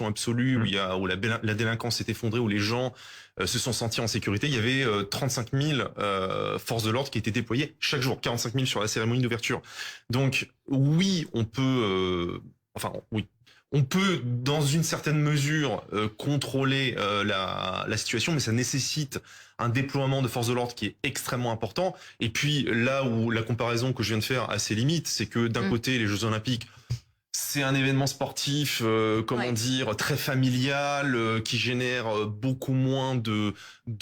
absolue, où la délinquance s'est effondrée, où les gens se sont sentis en sécurité. Il y avait 35 000 forces de l'ordre qui étaient déployées chaque jour, 45 000 sur la cérémonie d'ouverture. Donc oui, on peut, dans une certaine mesure, contrôler la situation, mais ça nécessite un déploiement de forces de l'ordre qui est extrêmement important. Et puis là où la comparaison que je viens de faire a ses limites, c'est que d'un côté, les Jeux Olympiques, c'est un événement sportif, très familial, qui génère beaucoup moins de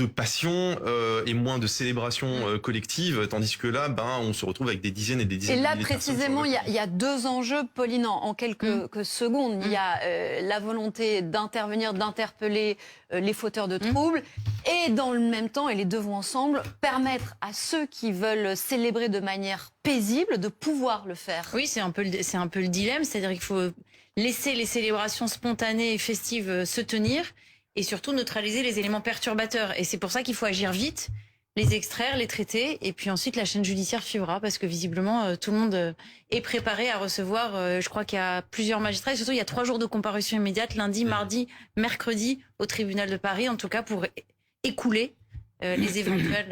passion et moins de célébration collective, tandis que là, on se retrouve avec des dizaines et des dizaines. Et là, précisément, il y a deux enjeux, Pauline, en quelques secondes. Il y a la volonté d'intervenir, d'interpeller les fauteurs de troubles, et dans le même temps, et les deux vont ensemble, permettre à ceux qui veulent célébrer de manière paisible de pouvoir le faire. Oui, c'est un peu le dilemme, c'est-à-dire qu'il faut laisser les célébrations spontanées et festives se tenir et surtout neutraliser les éléments perturbateurs. Et c'est pour ça qu'il faut agir vite, les extraire, les traiter, et puis ensuite la chaîne judiciaire suivra, parce que visiblement tout le monde est préparé à recevoir, je crois qu'il y a plusieurs magistrats, et surtout il y a 3 jours de comparution immédiate, lundi, mardi, mercredi, au tribunal de Paris, en tout cas pour écouler les éventuels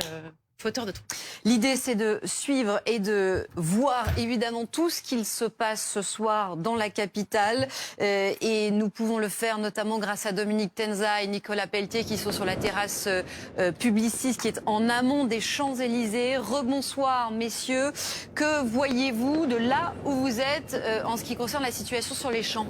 fauteurs de troubles. L'idée, c'est de suivre et de voir évidemment tout ce qu'il se passe ce soir dans la capitale. Et nous pouvons le faire notamment grâce à Dominique Tenza et Nicolas Pelletier qui sont sur la terrasse Publicis qui est en amont des Champs-Élysées. Rebonsoir messieurs. Que voyez-vous de là où vous êtes en ce qui concerne la situation sur les champs ?